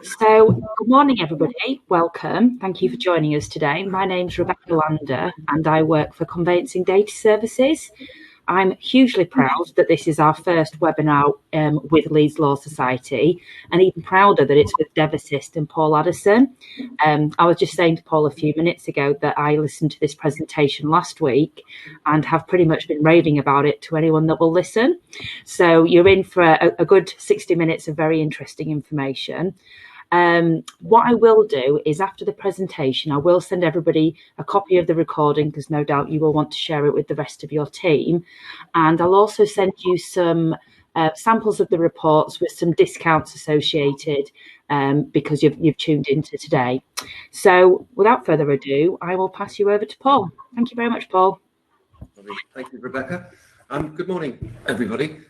So, good morning, everybody. Welcome. Thank you for joining us today. My name's Rebecca Lander, and I work for Conveyancing Data Services. I'm hugely proud that this is our first webinar with Leeds Law Society, and even prouder that it's with Dev Assist and Paul Addison. I was just saying to Paul a few minutes ago that I listened to this presentation last week and have pretty much been raving about it to anyone that will listen. So you're in for a good 60 minutes of very interesting information. What I will do is after the presentation, I will send everybody a copy of the recording because no doubt you will want to share it with the rest of your team. And I'll also send you some samples of the reports with some discounts associated because you've tuned into today. So without further ado, I will pass you over to Paul. Thank you very much, Paul. Thank you, Rebecca. Good morning, everybody.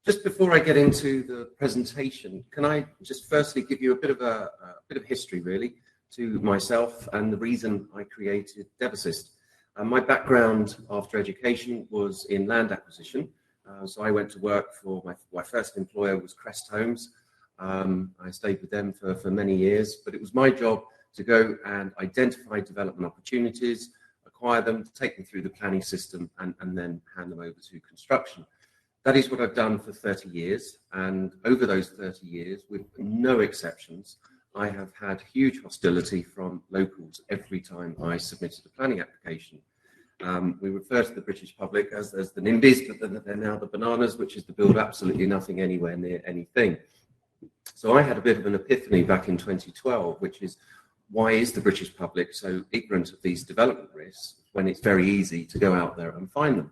Just before I get into the presentation, can I just firstly give you a bit of history, really, to myself and the reason I created Dev Assist. My background after education was in land acquisition, so I went to work for my first employer was Crest Homes. I stayed with them for many years, but it was my job to go and identify development opportunities, acquire them, take them through the planning system, and then hand them over to construction. That is what I've done for 30 years, and over those 30 years, with no exceptions, I have had huge hostility from locals every time I submitted a planning application. We refer to the British public as the NIMBYs, but they're now the bananas, which is to build absolutely nothing anywhere near anything. So I had a bit of an epiphany back in 2012, which is, why is the British public so ignorant of these development risks when it's very easy to go out there and find them?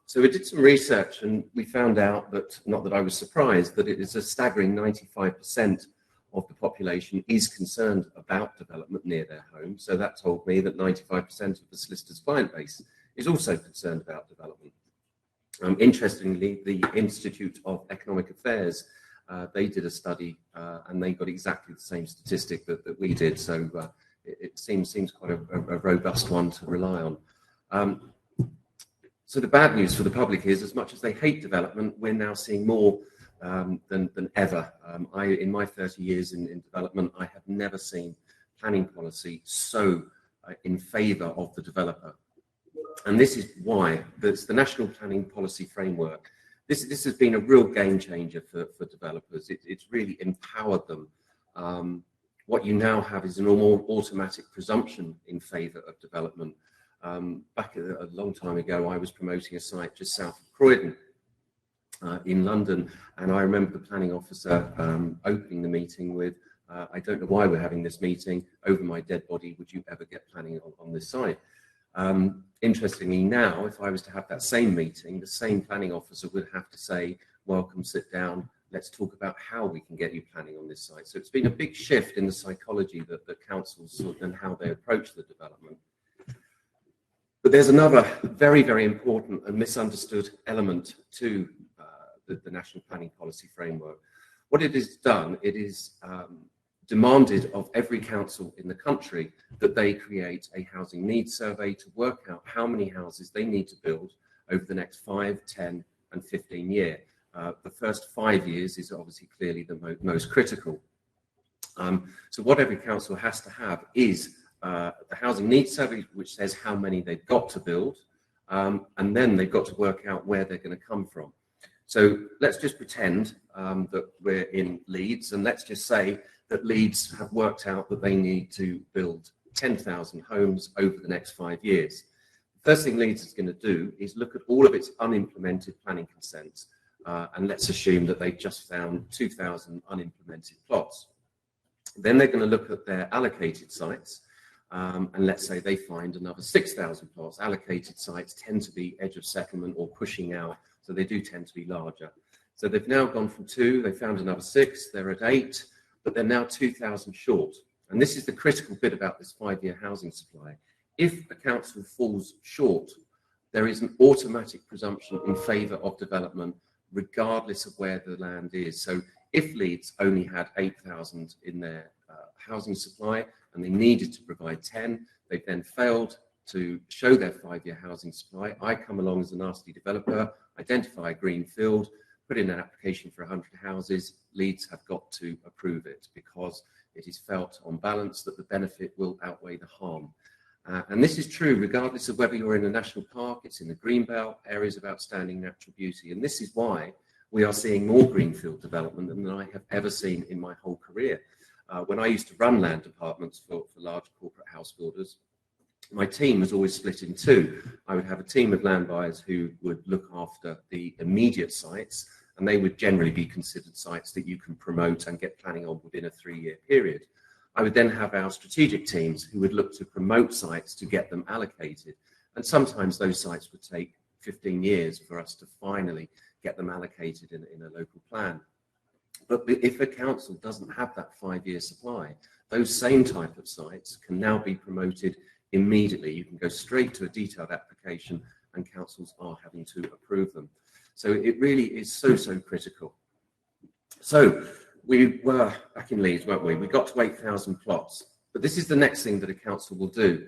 So we did some research and we found out that, not that I was surprised, that it is a staggering 95% of the population is concerned about development near their home. So that told me that 95% of the solicitor's client base is also concerned about development. Interestingly, the Institute of Economic Affairs, they did a study and they got exactly the same statistic that we did. So it seems quite a robust one to rely on. So the bad news for the public is, as much as they hate development, we're now seeing more than ever. In my 30 years in development, I have never seen planning policy so in favour of the developer. And this is why the National Planning Policy Framework, this has been a real game changer for developers. It's really empowered them. What you now have is a more automatic presumption in favour of development. Back a long time ago, I was promoting a site just south of Croydon in London, and I remember the planning officer opening the meeting with, I don't know why we're having this meeting, over my dead body, would you ever get planning on this site? Interestingly now, if I was to have that same meeting, the same planning officer would have to say, welcome, sit down, let's talk about how we can get you planning on this site. So it's been a big shift in the psychology that councils and how they approach the development. But there's another very, very important and misunderstood element to the National Planning Policy Framework. What it has done, it is demanded of every council in the country that they create a housing needs survey to work out how many houses they need to build over the next 5, 10 and 15 years. The first 5 years is obviously clearly the most critical. So what every council has to have is the housing needs survey, which says how many they've got to build, and then they've got to work out where they're going to come from. So let's just pretend that we're in Leeds, and let's just say that Leeds have worked out that they need to build 10,000 homes over the next 5 years. The first thing Leeds is going to do is look at all of its unimplemented planning consents, and let's assume that they've just found 2,000 unimplemented plots. Then they're going to look at their allocated sites, and let's say they find another 6,000 plots. Allocated sites tend to be edge of settlement or pushing out, so they do tend to be larger. So they've now gone from 2, they found another 6, they're at 8, but they're now 2,000 short. And this is the critical bit about this 5-year housing supply. If a council falls short, there is an automatic presumption in favour of development, regardless of where the land is. So if Leeds only had 8,000 in their housing supply, and they needed to provide 10, they then failed to show their 5-year housing supply. I come along as a nasty developer, identify a green field, put in an application for 100 houses, Leeds have got to approve it because it is felt on balance that the benefit will outweigh the harm. And this is true regardless of whether you're in a national park, it's in the greenbelt, areas of outstanding natural beauty. And this is why we are seeing more greenfield development than I have ever seen in my whole career. When I used to run land departments for large corporate house builders, my team was always split in two. I would have a team of land buyers who would look after the immediate sites, and they would generally be considered sites that you can promote and get planning on within a 3-year period. I would then have our strategic teams who would look to promote sites to get them allocated. And sometimes those sites would take 15 years for us to finally get them allocated in a local plan. But if a council doesn't have that 5-year supply, those same type of sites can now be promoted immediately. You can go straight to a detailed application and councils are having to approve them. So it really is so critical. So we were back in Leeds, weren't we? We got to 8,000 plots. But this is the next thing that a council will do.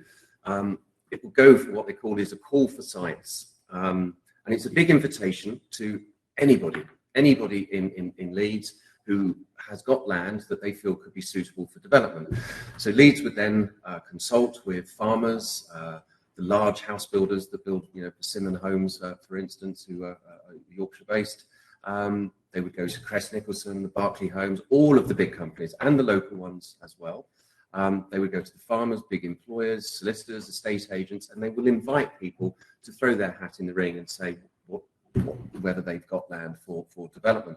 It will go for what they call is a call for sites. And it's a big invitation to anybody in Leeds who has got land that they feel could be suitable for development. So Leeds would then consult with farmers, the large house builders that build, Persimmon homes, for instance, who are Yorkshire-based. They would go to Crest Nicholson, the Berkeley Homes, all of the big companies and the local ones as well. They would go to the farmers, big employers, solicitors, estate agents, and they will invite people to throw their hat in the ring and say whether they've got land for development.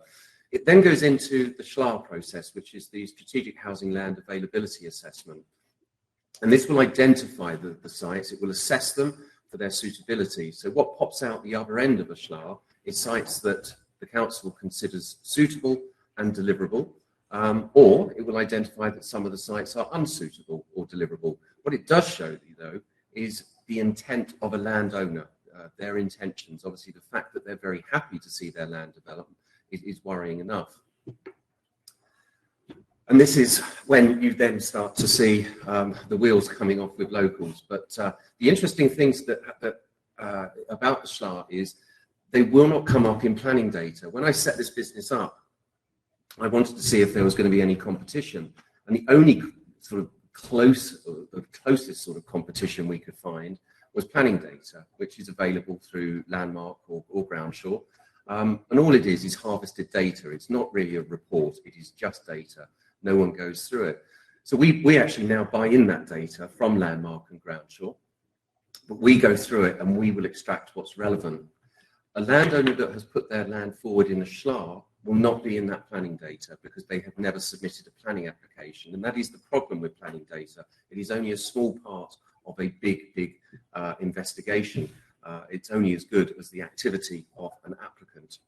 It then goes into the SHLAA process, which is the Strategic Housing Land Availability Assessment. And this will identify the sites, it will assess them for their suitability. So what pops out the other end of a SHLAA is sites that the council considers suitable and deliverable, or it will identify that some of the sites are unsuitable or deliverable. What it does show you, though, is the intent of a landowner, their intentions. Obviously, the fact that they're very happy to see their land developed is worrying enough. And this is when you then start to see the wheels coming off with locals. But the interesting things about the SHLAA is they will not come up in planning data. When I set this business up, I wanted to see if there was going to be any competition. And the only sort of closest sort of competition we could find was planning data, which is available through Landmark or Groundshaw. And all it is harvested data. It's not really a report, it is just data. No one goes through it. So we actually now buy in that data from Landmark and Groundshaw, but we go through it and we will extract what's relevant. A landowner that has put their land forward in a SHLAA will not be in that planning data because they have never submitted a planning application. And that is the problem with planning data. It is only a small part of a big investigation. It's only as good as the activity of an applicant.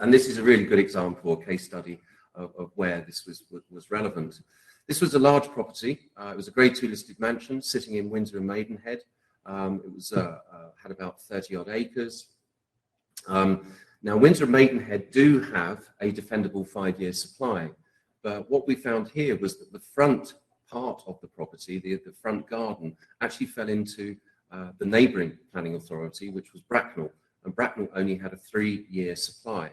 And this is a really good example, a case study of where this was relevant. This was a large property. It was a Grade 2 listed mansion sitting in Windsor and Maidenhead. It was had about 30 odd acres. Now, Windsor and Maidenhead do have a defendable 5-year supply, but what we found here was that the front part of the property, the front garden, actually fell into the neighbouring planning authority, which was Bracknell, and Bracknell only had a 3-year supply.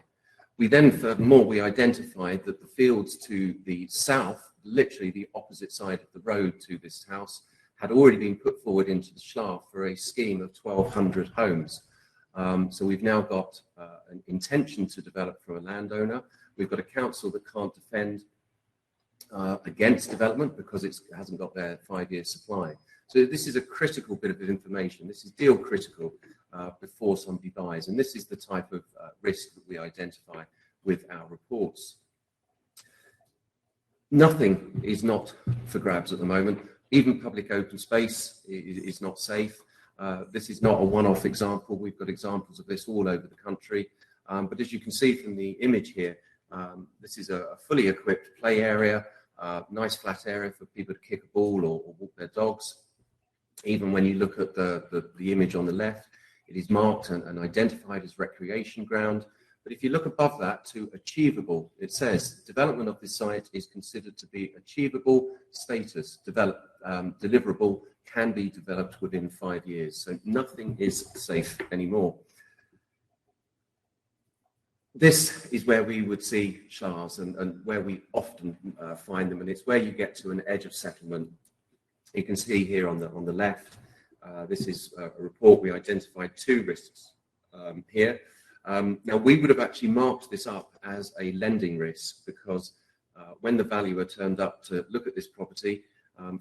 We then, furthermore, we identified that the fields to the south, literally the opposite side of the road to this house, had already been put forward into the SHLAA for a scheme of 1,200 homes. So we've now got an intention to develop from a landowner. We've got a council that can't defend against development because it hasn't got their 5-year supply. So this is a critical bit of information. This is deal critical before somebody buys. And this is the type of risk that we identify with our reports. Nothing is not for grabs at the moment. Even public open space is not safe. This is not a one-off example. We've got examples of this all over the country. But as you can see from the image here, this is a fully equipped play area, nice flat area for people to kick a ball or walk their dogs. Even when you look at the image on the left, it is marked and identified as recreation ground. But if you look above that to achievable, it says development of this site is considered to be achievable status, deliverable, can be developed within 5 years. So nothing is safe anymore. This is where we would see SHLAAs and where we often find them, and it's where you get to an edge of settlement. You can see here on the left, this is a report. We identified 2 risks here. Now, we would have actually marked this up as a lending risk because when the valuer turned up to look at this property,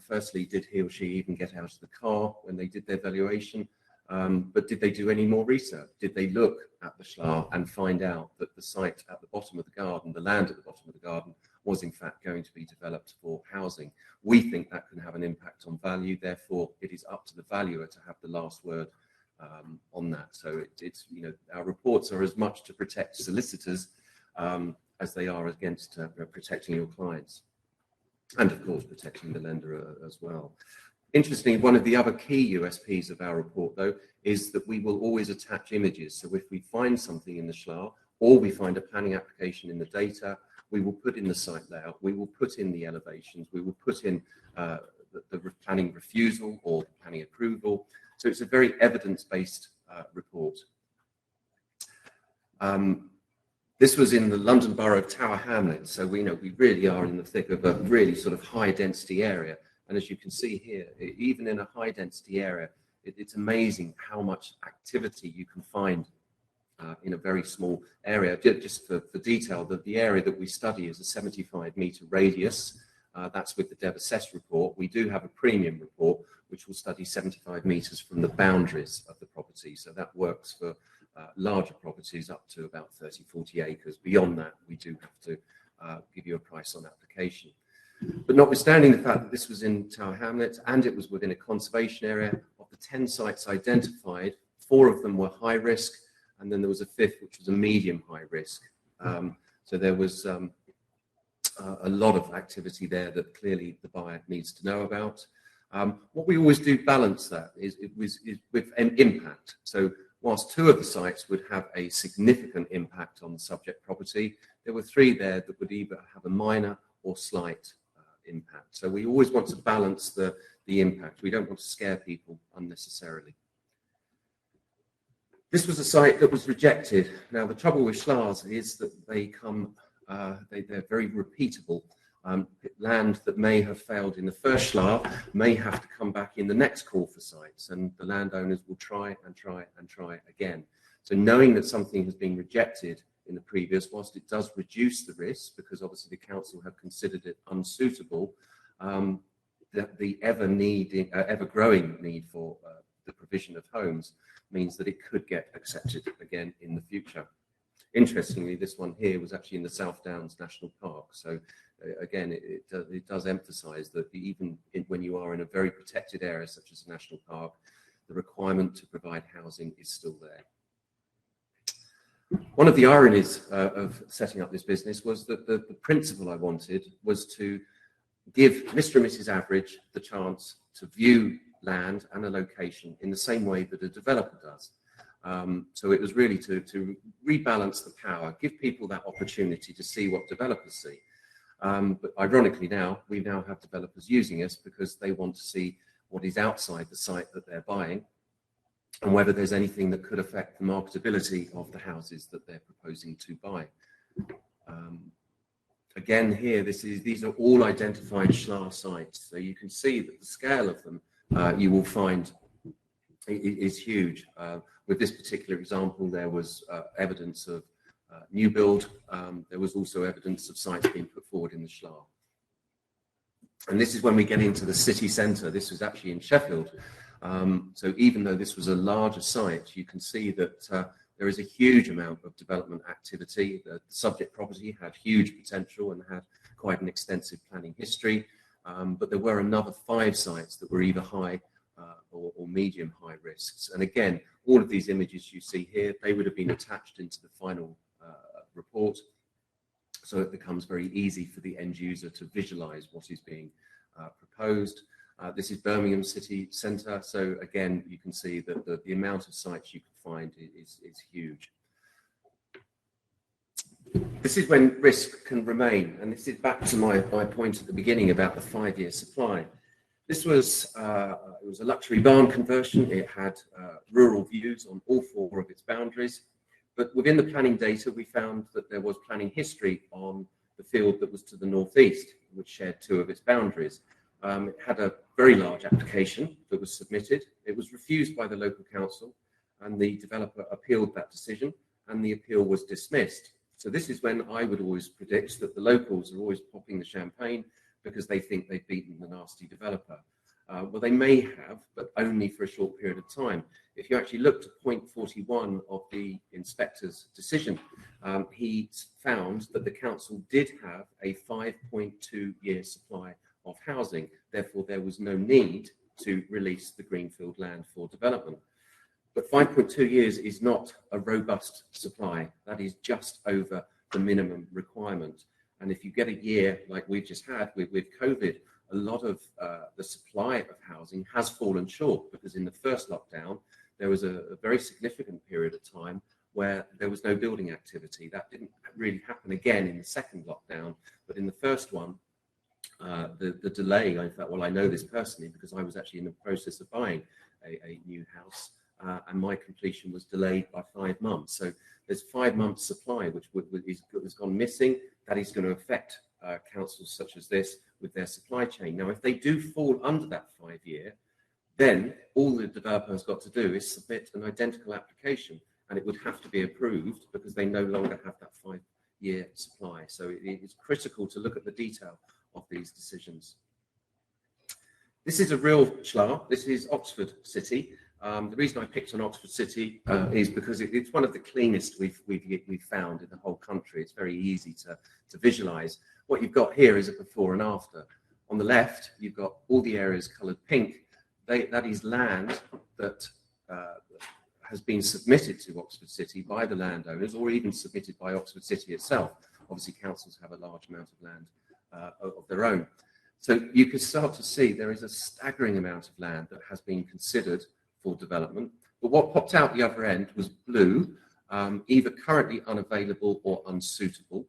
firstly, did he or she even get out of the car when they did their valuation? But did they do any more research? Did they look at the SHLAA and find out that the site at the bottom of the garden, the land at the bottom of the garden, was in fact going to be developed for housing? We think that can have an impact on value. Therefore, it is up to the valuer to have the last word on that. So it's, you know, our reports are as much to protect solicitors as they are against protecting your clients, and of course protecting the lender as well. Interestingly, one of the other key USPs of our report, though, is that we will always attach images. So if we find something in the SHLAA or we find a planning application in the data, we will put in the site layout, we will put in the elevations, we will put in the planning refusal or the planning approval. So it's a very evidence-based report. This was in the London Borough of Tower Hamlets. So we know we really are in the thick of a really sort of high density area. And as you can see here, even in a high density area, it's amazing how much activity you can find in a very small area. Just for detail, the area that we study is a 75-metre radius. That's with the Dev Assess report. We do have a premium report, which will study 75 metres from the boundaries of the property. So that works for larger properties up to about 30, 40 acres. Beyond that, we do have to give you a price on application. But notwithstanding the fact that this was in Tower Hamlets and it was within a conservation area, of the 10 sites identified, 4 of them were high risk, and then there was a 5th, which was a medium high risk. So there was a lot of activity there that clearly the buyer needs to know about. What we always do balance that is with an impact. So whilst 2 of the sites would have a significant impact on the subject property, there were 3 there that would either have a minor or slight impact. So we always want to balance the impact. We don't want to scare people unnecessarily. This was a site that was rejected. Now, the trouble with SHLAAs is that they're very repeatable. Land that may have failed in the first SHLAA may have to come back in the next call for sites, and the landowners will try and try and try again. So knowing that something has been rejected in the previous, whilst it does reduce the risk, because obviously the council have considered it unsuitable, the ever-growing need for the provision of homes means that it could get accepted again in the future. Interestingly, this one here was actually in the South Downs National Park. So again, it does emphasise that even when you are in a very protected area such as a national park, the requirement to provide housing is still there. One of the ironies of setting up this business was that the principle I wanted was to give Mr. and Mrs. Average the chance to view land and a location in the same way that a developer does. So it was really to rebalance the power, give people that opportunity to see what developers see. But ironically we now have developers using us because they want to see what is outside the site that they're buying and whether there's anything that could affect the marketability of the houses that they're proposing to buy. Again, here, these are all identified SHLAA sites. So you can see that the scale of them you will find is huge. With this particular example, there was evidence of new build. There was also evidence of sites being put forward in the SHLAA. And this is when we get into the city centre. This was actually in Sheffield. So even though this was a larger site, you can see that there is a huge amount of development activity. The subject property had huge potential and had quite an extensive planning history. But there were another 5 sites that were either high or medium high risks. And again, all of these images you see here, they would have been attached into the final report. So it becomes very easy for the end user to visualize what is being proposed. This is Birmingham city centre. So again, you can see that the amount of sites you can find is huge. This is when risk can remain. And this is back to my point at the beginning about the 5-year supply. This was, it was a luxury barn conversion. It had rural views on all 4 of its boundaries. But within the planning data, we found that there was planning history on the field that was to the northeast, which shared 2 of its boundaries. It had a very large application that was submitted. It was refused by the local council, and the developer appealed that decision, and the appeal was dismissed. So this is when I would always predict that the locals are always popping the champagne because they think they've beaten the nasty developer. Well, they may have, but only for a short period of time. If you actually look to point 41 of the inspector's decision, he found that the council did have a 5.2-year supply of housing. Therefore, there was no need to release the greenfield land for development. But 5.2 years is not a robust supply. That is just over the minimum requirement. And if you get a year like we've just had with COVID, a lot of the supply of housing has fallen short, because in the first lockdown, there was a very significant period of time where there was no building activity. That didn't really happen again in the second lockdown, but in the first one, the delay, I thought, well, I know this personally because I was actually in the process of buying a new house, and my completion was delayed by 5 months. So there's 5 months supply which has gone missing. That is going to affect councils such as this with their supply chain. Now, if they do fall under that 5-year, then all the developer has got to do is submit an identical application, and it would have to be approved because they no longer have that 5-year supply. So it's critical to look at the detail of these decisions. This is a real SHLAA. This is Oxford City. The reason I picked on Oxford City is because it's one of the cleanest we've found in the whole country. It's very easy to visualize. What you've got here is a before and after. On the left, you've got all the areas colored pink. That is land that has been submitted to Oxford City by the landowners, or even submitted by Oxford City itself. Obviously, councils have a large amount of land of their own. So you can start to see there is a staggering amount of land that has been considered for development. But what popped out the other end was blue, either currently unavailable or unsuitable,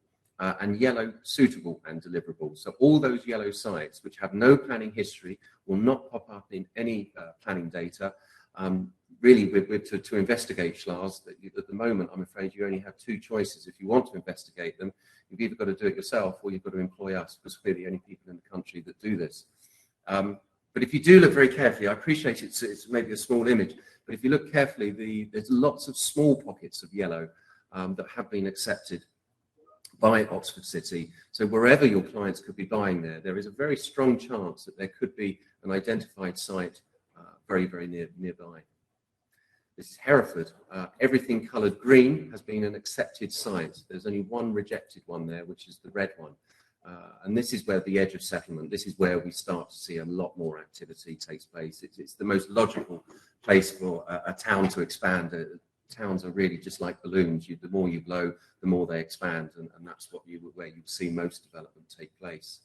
and yellow, suitable and deliverable. So all those yellow sites which have no planning history will not pop up in any planning data. Really, to investigate SHLAAs, at the moment, I'm afraid you only have 2 choices. If you want to investigate them, you've either got to do it yourself or you've got to employ us, because we're the only people in the country that do this. But if you do look very carefully, I appreciate it's maybe a small image, but if you look carefully, there's lots of small pockets of yellow that have been accepted by Oxford City. So wherever your clients could be buying there is a very strong chance that there could be an identified site very, very nearby. This is Hereford. Everything coloured green has been an accepted site. There's only one rejected one there, which is the red one. And this is where the edge of settlement, this is where we start to see a lot more activity takes place. It's the most logical place for a town to expand. Towns are really just like balloons. The more you blow, the more they expand, and that's where you'd see most development take place.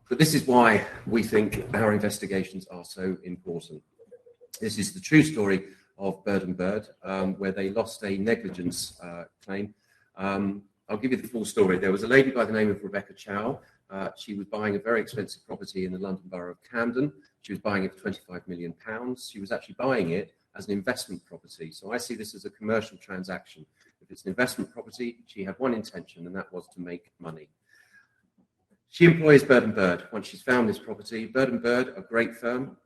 But this is why we think our investigations are so important. This is the true story of Bird & Bird, where they lost a negligence claim. I'll give you the full story. There was a lady by the name of Rebecca Chow. She was buying a very expensive property in the London Borough of Camden. She was buying it for £25 million. She was actually buying it as an investment property. So I see this as a commercial transaction. If it's an investment property, she had one intention, and that was to make money. She employs Bird & Bird. Once she's found this property, Bird & Bird, a great firm,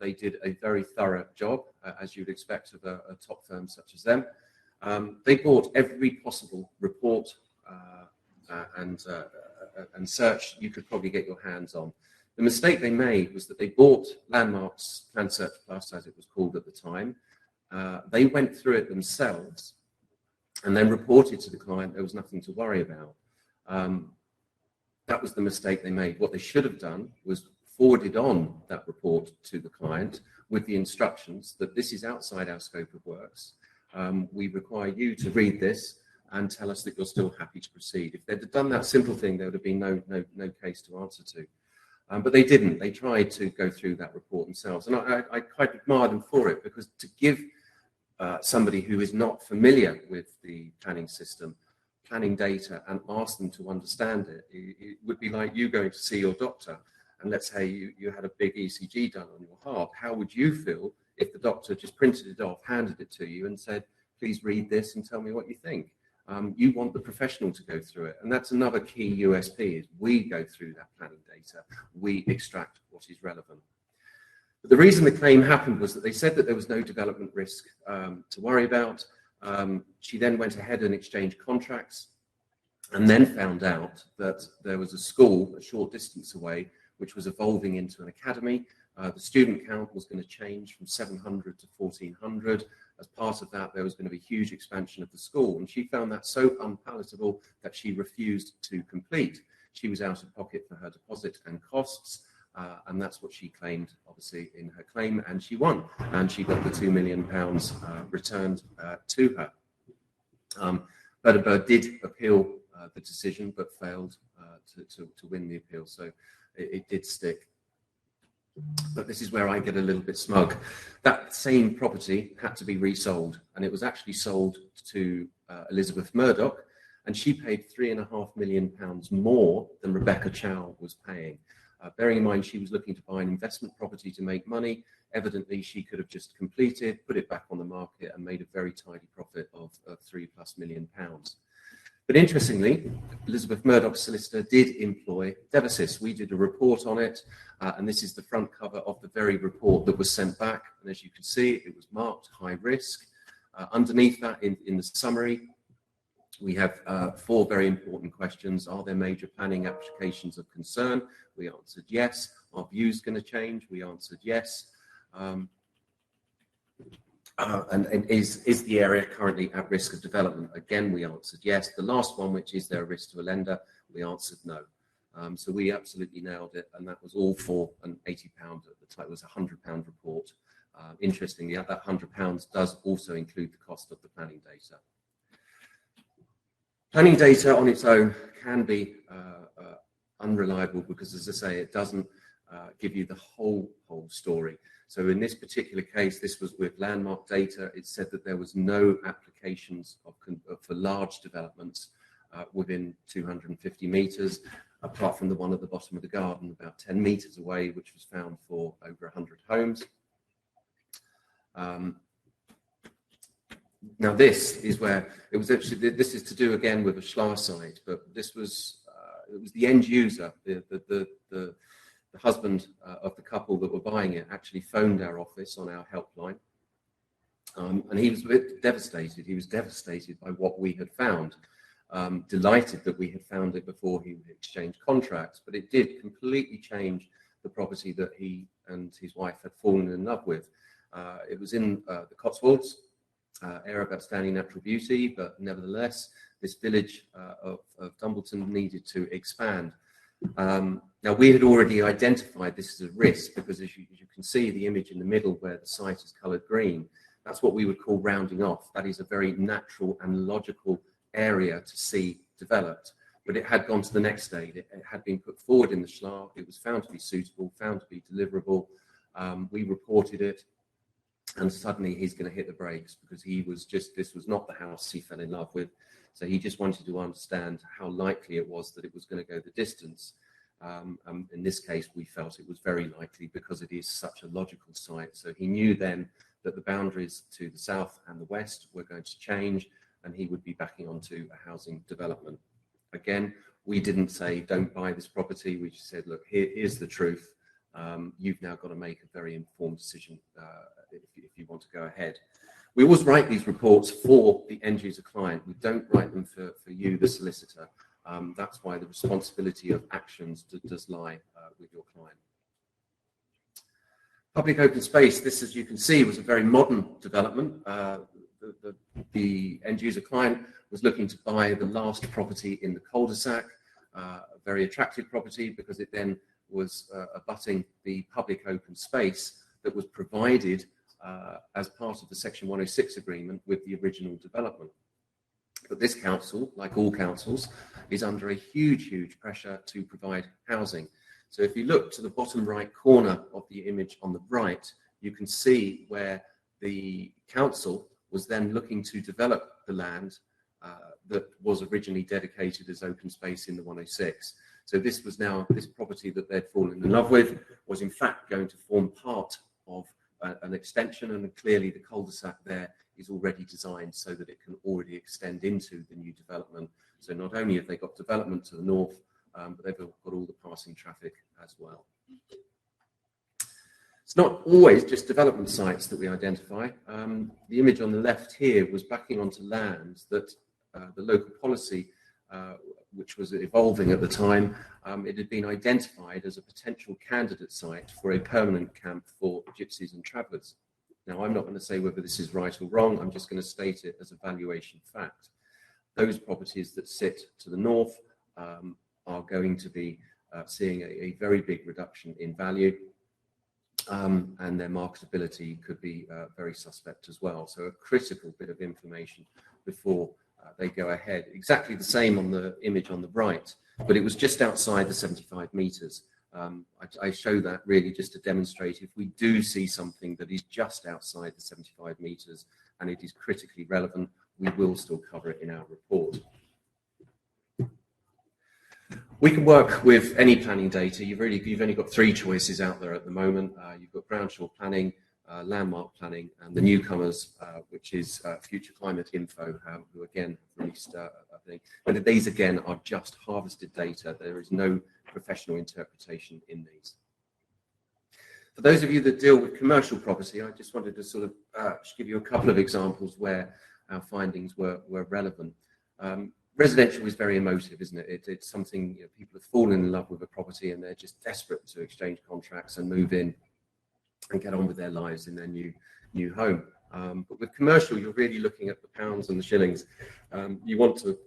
they did a very thorough job, as you'd expect of a top firm such as them. They bought every possible report and search you could probably get your hands on. The mistake they made was that they bought Landmark's Plan Search Plus, as it was called at the time. They went through it themselves and then reported to the client there was nothing to worry about. That was the mistake they made. What they should have done was forwarded on that report to the client with the instructions that this is outside our scope of works. We require you to read this and tell us that you're still happy to proceed. If they'd have done that simple thing, there would have been no case to answer to. But they didn't. They tried to go through that report themselves. And I quite admire them for it, because to give somebody who is not familiar with the planning system planning data and ask them to understand it, it would be like you going to see your doctor, and let's say you had a big ECG done on your heart. How would you feel if the doctor just printed it off, handed it to you and said, please read this and tell me what you think. You want the professional to go through it. And that's another key USP, is we go through that planning data. We extract what is relevant. But the reason the claim happened was that they said that there was no development risk to worry about. She then went ahead and exchanged contracts, and then found out that there was a school a short distance away which was evolving into an academy. The student count was going to change from 700 to 1,400. As part of that, there was going to be huge expansion of the school, and she found that so unpalatable that she refused to complete. She was out of pocket for her deposit and costs, and that's what she claimed, obviously, in her claim, and she won, and she got the £2 million returned to her. Butterbird did appeal the decision, but failed to win the appeal, so it did stick. But this is where I get a little bit smug. That same property had to be resold, and it was actually sold to Elizabeth Murdoch, and she paid £3.5 million more than Rebecca Chow was paying. Bearing in mind she was looking to buy an investment property to make money, evidently she could have just completed, put it back on the market, and made a very tidy profit of £3+ million. But interestingly, Elizabeth Murdoch's solicitor did employ Devasis. We did a report on it, and this is the front cover of the very report that was sent back. And as you can see, it was marked high risk. Underneath that, in the summary, we have 4 very important questions. Are there major planning applications of concern? We answered yes. Are views going to change? We answered yes. And is the area currently at risk of development? Again, we answered yes. The last one, which is there a risk to a lender? We answered no. So we absolutely nailed it, and that was all for an £80 at the time. It was a £100 report. Interestingly, that £100 does also include the cost of the planning data. Planning data on its own can be unreliable because, as I say, it doesn't give you the whole story. So in this particular case, this was with landmark data. It said that there was no applications for large developments within 250 metres, apart from the one at the bottom of the garden, about 10 metres away, which was found for over 100 homes. Now this is where it was actually, this is to do again with a SHLAA site, but this was, it was the end user, the husband of the couple that were buying it actually phoned our office on our helpline, and he was a bit devastated. He was devastated by what we had found, delighted that we had found it before he exchanged contracts, but it did completely change the property that he and his wife had fallen in love with. It was in the Cotswolds, area of outstanding natural beauty, but nevertheless, this village of Dumbleton needed to expand. Now, we had already identified this as a risk because, as you can see, the image in the middle where the site is coloured green, that's what we would call rounding off. That is a very natural and logical area to see developed. But it had gone to the next stage. It had been put forward in the SHLAA. It was found to be suitable, found to be deliverable. We reported it, and suddenly he's going to hit the brakes because he was just, this was not the house he fell in love with. So he just wanted to understand how likely it was that it was going to go the distance. In this case, we felt it was very likely because it is such a logical site. So he knew then that the boundaries to the south and the west were going to change, and he would be backing onto a housing development. Again, we didn't say, don't buy this property. We just said, look, here's the truth. You've now got to make a very informed decision if you want to go ahead. We always write these reports for the end user client. We don't write them for you, the solicitor. That's why the responsibility of actions does lie with your client. Public open space, this, as you can see, was a very modern development. The end user client was looking to buy the last property in the cul-de-sac, a very attractive property because it then was abutting the public open space that was provided as part of the Section 106 agreement with the original development. But this council, like all councils, is under a huge pressure to provide housing. So if you look to the bottom right corner of the image on the right, you can see where the council was then looking to develop the land that was originally dedicated as open space in the 106. So this was now, this property that they'd fallen in love with was in fact going to form part of an extension, and clearly the cul-de-sac there is already designed so that it can already extend into the new development. So not only have they got development to the north, but they've got all the passing traffic as well. It's not always just development sites that we identify. The image on the left here was backing onto lands that the local policy, which was evolving at the time, it had been identified as a potential candidate site for a permanent camp for gypsies and travellers. Now, I'm not going to say whether this is right or wrong. I'm just going to state it as a valuation fact. Those properties that sit to the north are going to be seeing a very big reduction in value, and their marketability could be very suspect as well. So a critical bit of information before they go ahead. Exactly the same on the image on the right, but it was just outside the 75 metres. I show that really just to demonstrate if we do see something that is just outside the 75 metres and it is critically relevant, we will still cover it in our report. We can work with any planning data. You've only got three choices out there at the moment. You've got ground shore planning, landmark planning, and the newcomers, which is Future Climate Info, who again released a thing. But these again are just harvested data. There is no professional interpretation in these. For those of you that deal with commercial property, I just wanted to sort of give you a couple of examples where our findings were relevant. Residential is very emotive, isn't it? It's something, you know, people have fallen in love with a property and they're just desperate to exchange contracts and move in and get on with their lives in their new home. But with commercial, you're really looking at the pounds and the shillings. You want to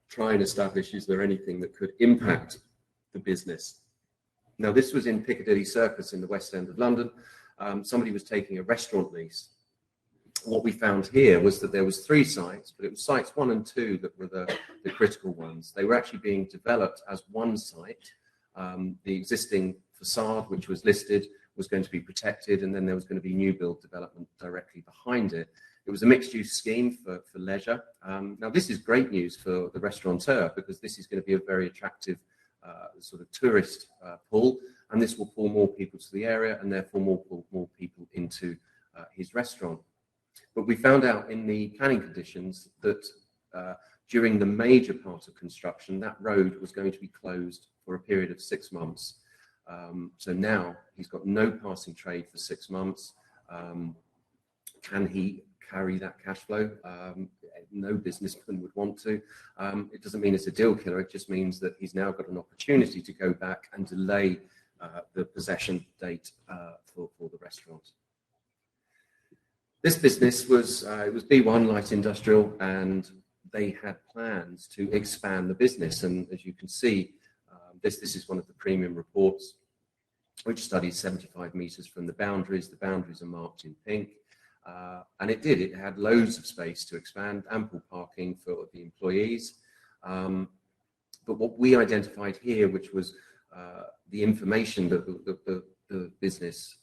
try and establish, is there anything that could impact the business? Now, this was in Piccadilly Circus in the West End of London. Somebody was taking a restaurant lease. What we found here was that there was three sites, but it was sites 1 and 2 that were the critical ones. They were actually being developed as one site. The existing facade, which was listed, was going to be protected, and then there was going to be new build development directly behind it. It was a mixed-use scheme for leisure. Now, this is great news for the restaurateur because this is going to be a very attractive sort of tourist pull, and this will pull more people to the area and therefore more people into his restaurant. But we found out in the planning conditions that during the major part of construction, that road was going to be closed for a period of 6 months. So now he's got no passing trade for 6 months. Can he carry that cash flow? No businessman would want to. It doesn't mean it's a deal killer. It just means that he's now got an opportunity to go back and delay the possession date for the restaurant. This business was it was B1 light industrial, and they had plans to expand the business. And as you can see, this is one of the premium reports, which studies 75 metres from the boundaries. The boundaries are marked in pink, and it did. It had loads of space to expand, ample parking for the employees. But what we identified here, which was the information that the business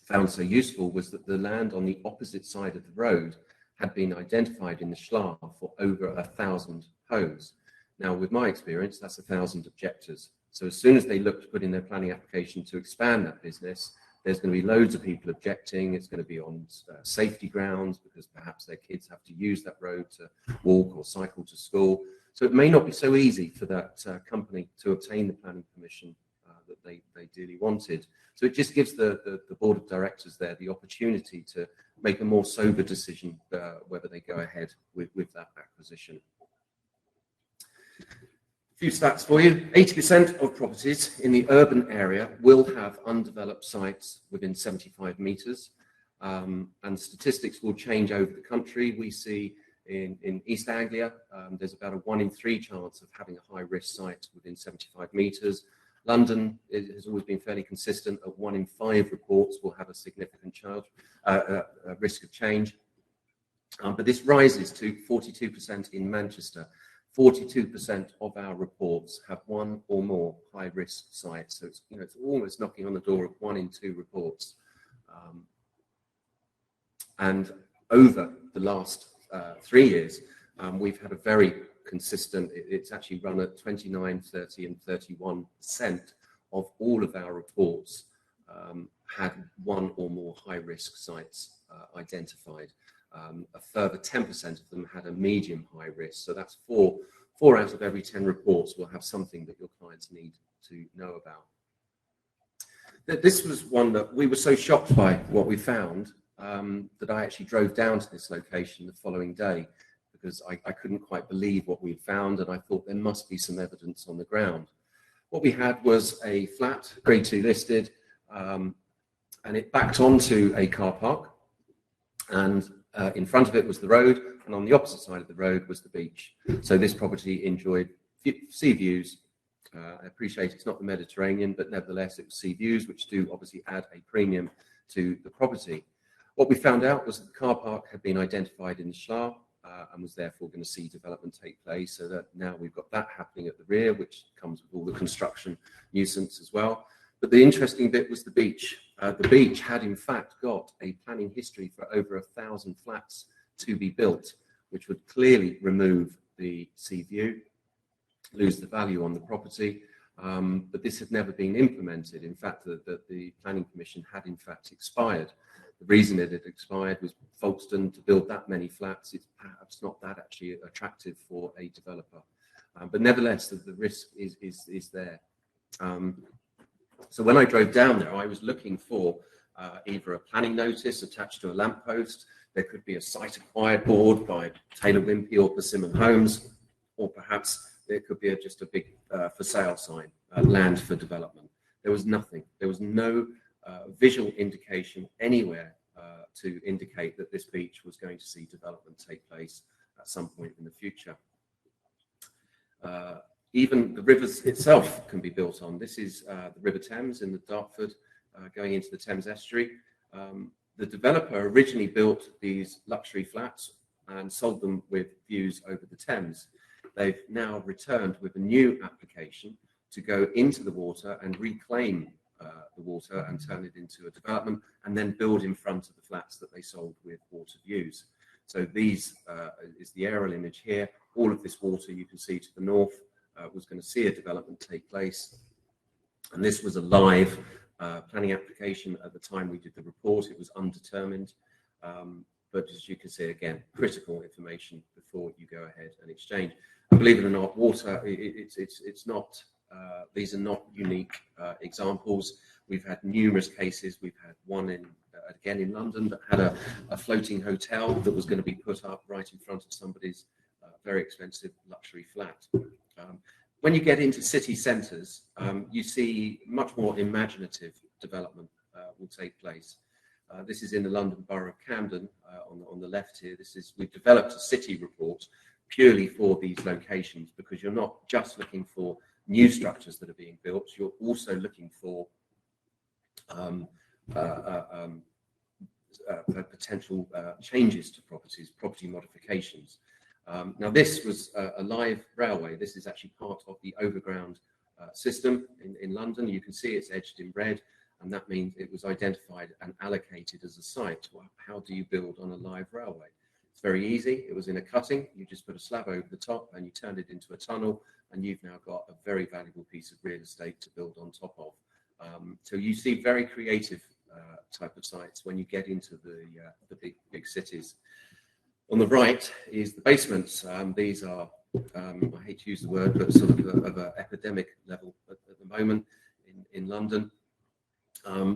found so useful, was that the land on the opposite side of the road had been identified in the SHLAA for over 1,000 homes. Now, with my experience, that's 1,000 objectors. So as soon as they look to put in their planning application to expand that business, there's going to be loads of people objecting. It's going to be on safety grounds because perhaps their kids have to use that road to walk or cycle to school. So it may not be so easy for that company to obtain the planning permission that they dearly wanted. So it just gives the board of directors there the opportunity to make a more sober decision whether they go ahead with that acquisition. A few stats for you. 80% of properties in the urban area will have undeveloped sites within 75 metres, and statistics will change over the country. We see in East Anglia, there's about a 1 in 3 chance of having a high-risk site within 75 metres. London has always been fairly consistent. At 1 in 5 reports will have a significant risk of change. But this rises to 42% in Manchester. 42% of our reports have 1 or more high-risk sites. So it's almost knocking on the door of 1 in 2 reports. And over the last 3 years, we've had a very consistent, it's actually run at 29, 30 and 31% of all of our reports had 1 or more high-risk sites identified. A further 10% of them had a medium high risk. So that's four out of every 10 reports will have something that your clients need to know about. This was one that we were so shocked by what we found that I actually drove down to this location the following day, because I couldn't quite believe what we'd found, and I thought there must be some evidence on the ground. What we had was a flat, grade 2 listed, and it backed onto a car park, and in front of it was the road, and on the opposite side of the road was the beach. So this property enjoyed sea views. I appreciate it's not the Mediterranean, but nevertheless it was sea views, which do obviously add a premium to the property. What we found out was that the car park had been identified in the SHLAA and was therefore going to see development take place, so that now we've got that happening at the rear, which comes with all the construction nuisance as well. But the interesting bit was the beach. The beach had in fact got a planning history for over 1,000 flats to be built, which would clearly remove the sea view, lose the value on the property, but this had never been implemented. In fact, the planning permission had in fact expired. The reason it had expired was Folkestone, to build that many flats, it's perhaps not that actually attractive for a developer. But nevertheless, the risk is there. So when I drove down there, I was looking for either a planning notice attached to a lamppost. There could be a site acquired board by Taylor Wimpey or Persimmon Homes, or perhaps there could be just a big for sale sign, land for development. There was nothing. There was no visual indication anywhere to indicate that this beach was going to see development take place at some point in the future. Even the rivers itself can be built on. This is the River Thames in the Dartford, going into the Thames estuary. The developer originally built these luxury flats and sold them with views over the Thames. They've now returned with a new application to go into the water and reclaim the water and turn it into a development, and then build in front of the flats that they sold with water views. So these is the aerial image here. All of this water you can see to the north was going to see a development take place. And this was a live planning application at the time we did the report. It was undetermined. But as you can see, again, critical information before you go ahead and exchange. And believe it or not, water, it's not, these are not unique examples. We've had numerous cases. We've had one again in London that had a floating hotel that was going to be put up right in front of somebody's very expensive luxury flat. When you get into city centres, you see much more imaginative development will take place. This is in the London Borough of Camden on the left here. We've developed a city report purely for these locations, because you're not just looking for new structures that are being built, you're also looking for potential changes to properties, property modifications. Now this was a live railway. This is actually part of the overground system in London. You can see it's edged in red, and that means it was identified and allocated as a site. Well, how do you build on a live railway? It's very easy. It was in a cutting. You just put a slab over the top and you turned it into a tunnel, and you've now got a very valuable piece of real estate to build on top of. So you see very creative type of sites when you get into the big cities. On the right is the basements. These are, I hate to use the word, but sort of an epidemic level at the moment in London,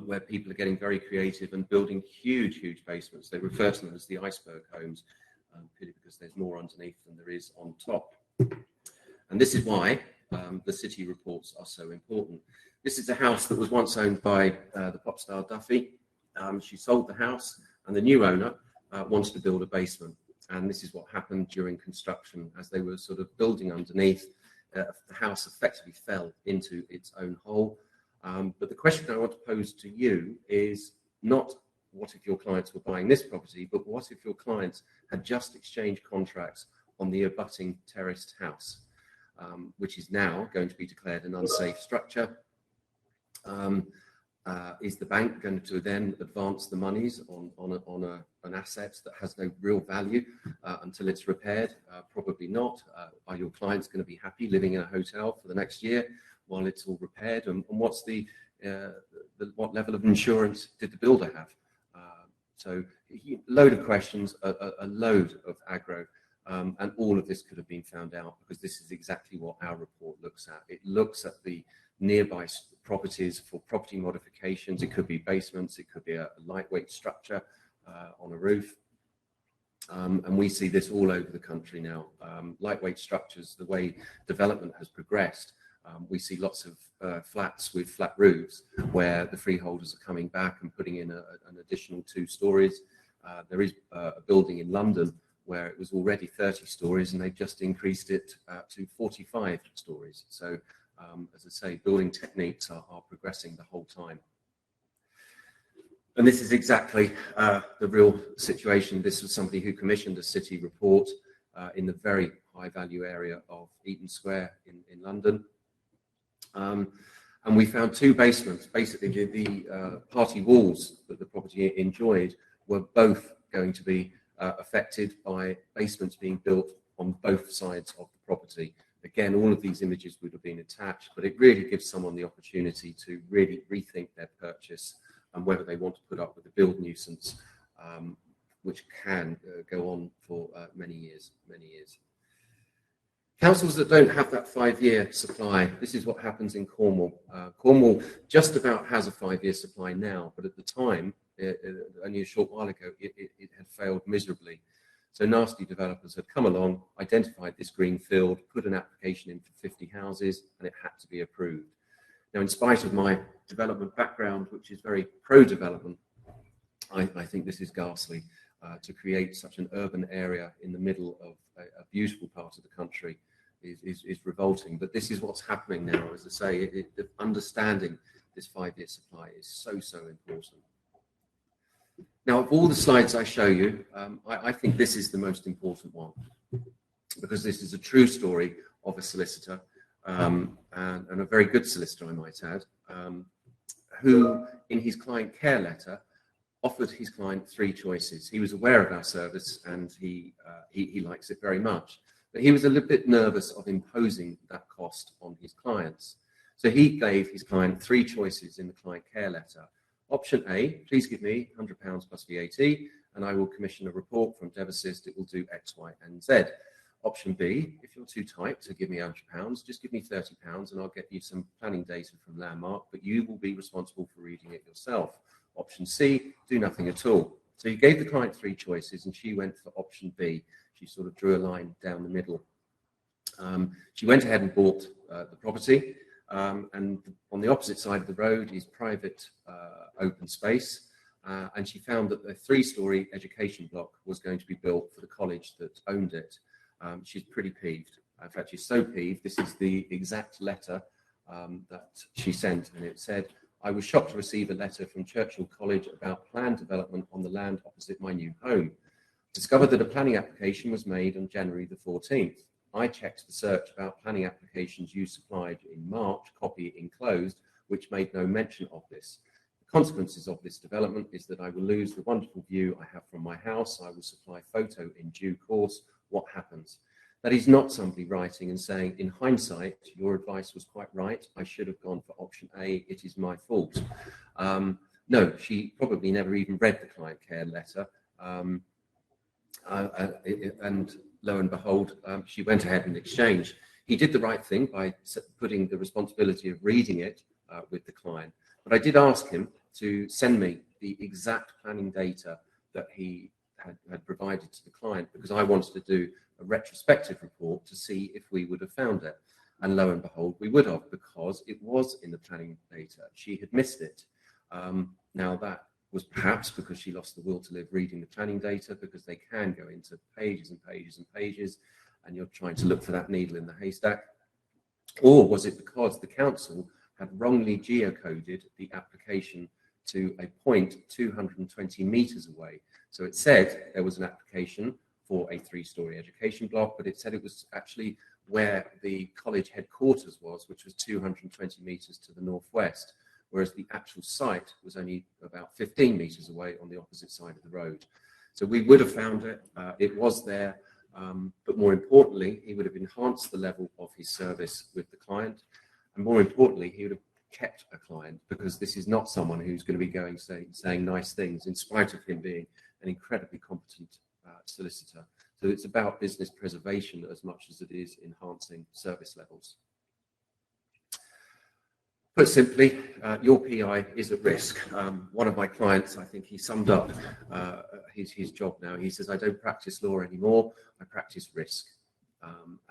where people are getting very creative and building huge basements. They refer to them as the iceberg homes, purely because there's more underneath than there is on top. And this is why the city reports are so important. This is a house that was once owned by the pop star Duffy. She sold the house, and the new owner wanted to build a basement. And this is what happened during construction. As they were sort of building underneath, the house effectively fell into its own hole. But the question I want to pose to you is not what if your clients were buying this property, but what if your clients had just exchanged contracts on the abutting terraced house, which is now going to be declared an unsafe structure. Is the bank going to then advance the monies on an asset that has no real value until it's repaired? Probably not. Are your clients going to be happy living in a hotel for the next year while it's all repaired? And what's what level of insurance did the builder have? So a load of questions, a load of aggro, and all of this could have been found out because this is exactly what our report looks at. It looks at the nearby properties for property modifications. It could be basements, it could be a lightweight structure on a roof. And we see this all over the country now. Lightweight structures, the way development has progressed, we see lots of flats with flat roofs where the freeholders are coming back and putting in an additional 2 stories. There is a building in London where it was already 30 stories and they've just increased it to 45 stories. So, as I say, building techniques are progressing the whole time. And this is exactly the real situation. This was somebody who commissioned a city report in the very high value area of Eaton Square in London. And we found 2 basements. Basically, the party walls that the property enjoyed were both going to be affected by basements being built on both sides of the property. Again, all of these images would have been attached, but it really gives someone the opportunity to really rethink their purchase and whether they want to put up with the build nuisance, which can go on for many years. Councils that don't have that 5-year supply, this is what happens in Cornwall. Cornwall just about has a 5-year supply now, but at the time, only a short while ago, it had failed miserably. So nasty developers had come along, identified this green field, put an application in for 50 houses, and it had to be approved. Now, in spite of my development background, which is very pro-development, I think this is ghastly to create such an urban area in the middle of a beautiful part of the country is revolting. But this is what's happening now. As I say, understanding this 5-year supply is so important. Now, of all the slides I show you, I think this is the most important one because this is a true story of a solicitor and a very good solicitor, I might add, who in his client care letter offered his client 3 choices. He was aware of our service and he likes it very much, but he was a little bit nervous of imposing that cost on his clients. So he gave his client 3 choices in the client care letter. Option A, please give me £100 plus VAT and I will commission a report from Devassist. It will do X, Y, and Z. Option B, if you're too tight to give me £100, just give me £30 and I'll get you some planning data from Landmark, but you will be responsible for reading it yourself. Option C, do nothing at all. So you gave the client 3 choices and she went for option B. She sort of drew a line down the middle. She went ahead and bought the property. And on the opposite side of the road is private open space. And she found that the 3-story education block was going to be built for the college that owned it. She's pretty peeved. In fact, she's so peeved, this is the exact letter that she sent. And it said, I was shocked to receive a letter from Churchill College about planned development on the land opposite my new home. Discovered that a planning application was made on January the 14th. I checked the search about planning applications you supplied in March, copy enclosed, which made no mention of this. The consequences of this development is that I will lose the wonderful view I have from my house. I will supply photo in due course. What happens? That is not somebody writing and saying, in hindsight, your advice was quite right. I should have gone for option A. It is my fault. No, she probably never even read the client care letter. And lo and behold, she went ahead and exchanged. He did the right thing by putting the responsibility of reading it with the client. But I did ask him to send me the exact planning data that he had provided to the client because I wanted to do a retrospective report to see if we would have found it. And lo and behold, we would have because it was in the planning data. She had missed it. Now that was perhaps because she lost the will to live reading the planning data because they can go into pages and pages and pages and you're trying to look for that needle in the haystack. Or was it because the council had wrongly geocoded the application to a point 220 metres away? So it said there was an application for a 3-story education block, but it said it was actually where the college headquarters was, which was 220 metres to the northwest, whereas the actual site was only about 15 metres away on the opposite side of the road. So we would have found it, it was there, but more importantly, he would have enhanced the level of his service with the client, and more importantly, he would have kept a client, because this is not someone who's going to be going saying nice things in spite of him being an incredibly competent solicitor. So it's about business preservation as much as it is enhancing service levels. Put simply, your PI is at risk. One of my clients, I think he summed up his job now. He says, I don't practice law anymore, I practice risk.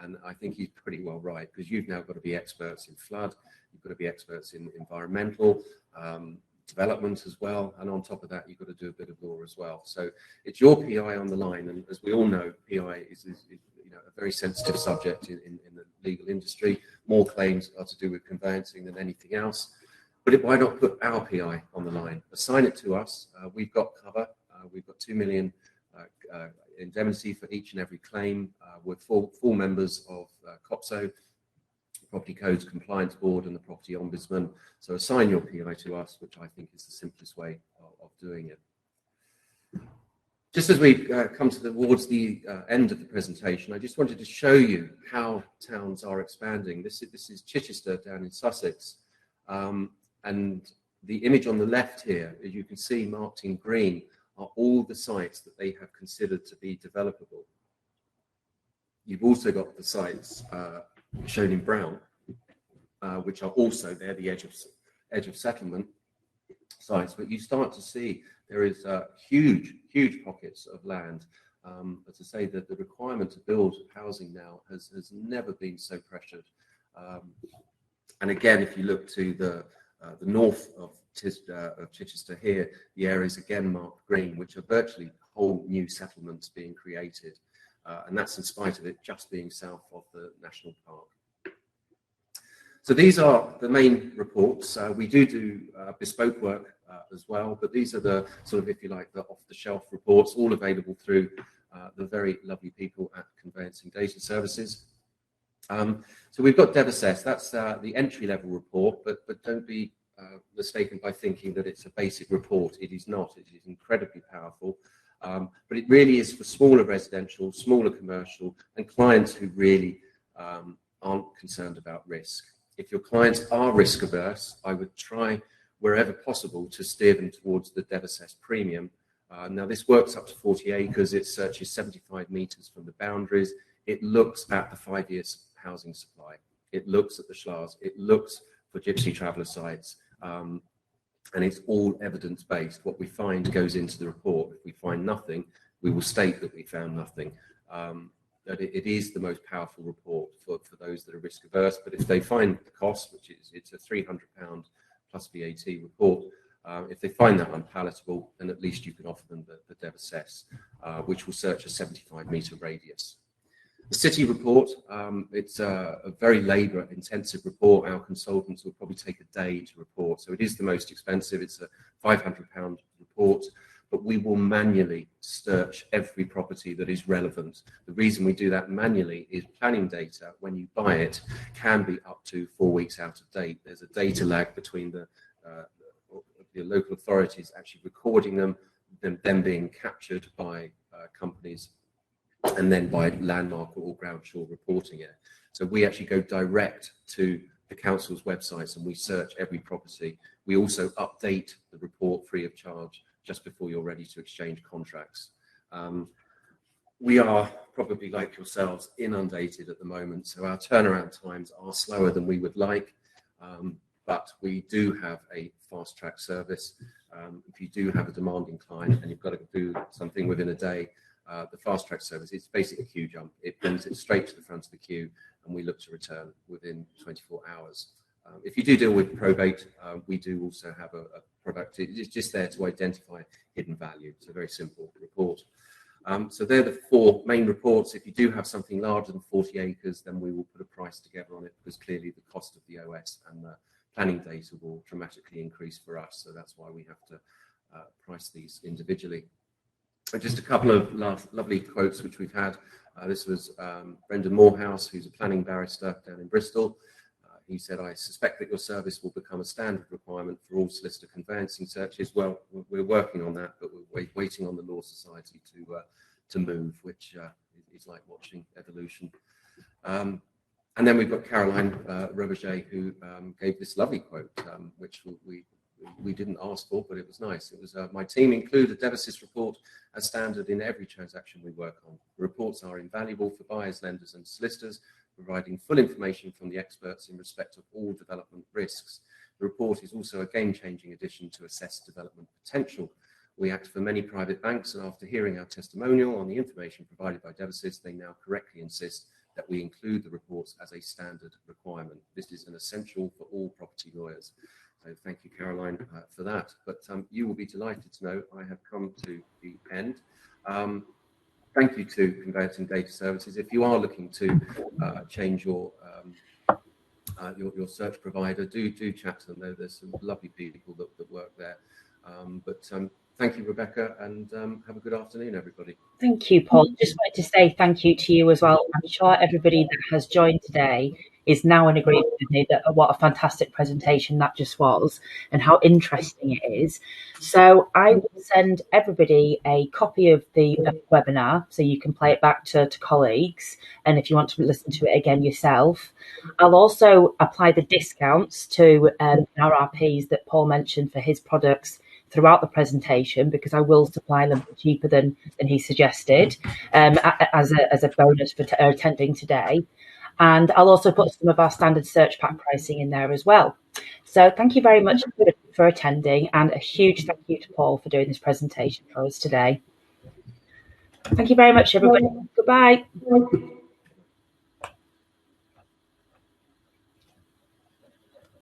And I think he's pretty well right, because you've now got to be experts in flood, you've got to be experts in environmental development as well, and on top of that you've got to do a bit of law as well. So it's your PI on the line, and as we all know, PI is a very sensitive subject in the legal industry. More claims are to do with conveyancing than anything else, but why not put our PI on the line? Assign it to us. We've got cover. We've got 2 million indemnity for each and every claim. We're full members of COPSO, Property Codes Compliance Board, and the Property Ombudsman. So assign your PI to us, which I think is the simplest way of doing it. Just as we come towards the end of the presentation, I just wanted to show you how towns are expanding. This is Chichester down in Sussex. And the image on the left here, as you can see marked in green, are all the sites that they have considered to be developable. You've also got the sites shown in brown, which are also there, the edge of settlement sites. But you start to see there is huge pockets of land. As I say, that the requirement to build housing now has never been so pressured. And again, if you look to the north of Chichester here, the areas again marked green, which are virtually whole new settlements being created. And that's in spite of it just being south of the national park. So these are the main reports. We do bespoke work as well, but these are the sort of, if you like, the off-the-shelf reports, all available through the very lovely people at Conveyancing Data Services. So we've got DevAssess. That's the entry-level report, but don't be mistaken by thinking that it's a basic report. It is not. It is incredibly powerful. But it really is for smaller residential, smaller commercial, and clients who really aren't concerned about risk. If your clients are risk averse, I would try wherever possible to steer them towards the DevAssess Premium. Now this works up to 40 acres. It searches 75 meters from the boundaries. It looks at the 5 years housing supply. It looks at the SHLAAs. It looks for gypsy traveller sites. And it's all evidence-based. What we find goes into the report. If we find nothing, we will state that we found nothing. That it is the most powerful report for those that are risk averse. But if they find the cost, which is it's a £300 plus VAT report, if they find that unpalatable, then at least you can offer them the DevAssess, which will search a 75-metre radius. The city report, it's a very labour-intensive report. Our consultants will probably take a day to report. So it is the most expensive. It's a £500 report, but we will manually search every property that is relevant. The reason we do that manually is planning data, when you buy it, can be up to 4 weeks out of date. There's a data lag between the local authorities actually recording them being captured by companies, and then by landmark or ground shore reporting it. So we actually go direct to the council's websites and we search every property. We also update the report free of charge just before you're ready to exchange contracts. We are probably, like yourselves, inundated at the moment, so our turnaround times are slower than we would like, but we do have a fast track service. If you do have a demanding client and you've got to do something within a day, the fast track service, it's basically a queue jump. It brings it straight to the front of the queue and we look to return within 24 hours. If you do deal with probate, we do also have a product. It's just there to identify hidden value. It's a very simple report. So they're the 4 main reports. If you do have something larger than 40 acres, then we will put a price together on it, because clearly the cost of the OS and the planning data will dramatically increase for us. So that's why we have to price these individually. Just a couple of lovely quotes which we've had. This was Brendan Morehouse, who's a planning barrister down in Bristol. He said, I suspect that your service will become a standard requirement for all solicitor conveyancing searches. Well, we're working on that, but we're waiting on the Law Society to move, which is like watching evolution. And then we've got Caroline Roberget, who gave this lovely quote, which we didn't ask for, but it was nice. It was, my team include a Devisys report as standard in every transaction we work on. The reports are invaluable for buyers, lenders and solicitors, providing full information from the experts in respect of all development risks. The report is also a game-changing addition to assess development potential. We act for many private banks, and after hearing our testimonial on the information provided by Devisys, they now correctly insist that we include the reports as a standard requirement. This is an essential for all property lawyers. So thank you, Caroline, for that. But you will be delighted to know I have come to the end. Thank you to Conveyancing Data Services. If you are looking to change your search provider, do chat to them. There's some lovely people that work there. Thank you, Rebecca, and have a good afternoon, everybody. Thank you, Paul. Just wanted to say thank you to you as well. I'm sure everybody that has joined today is now in agreement with me that what a fantastic presentation that just was and how interesting it is. So I will send everybody a copy of the webinar so you can play it back to colleagues, and if you want to listen to it again yourself. I'll also apply the discounts to RRPs that Paul mentioned for his products throughout the presentation, because I will supply them cheaper than he suggested as a bonus for attending today. And I'll also put some of our standard search pack pricing in there as well. So thank you very much for attending, and a huge thank you to Paul for doing this presentation for us today. Thank you very much, everybody. Goodbye.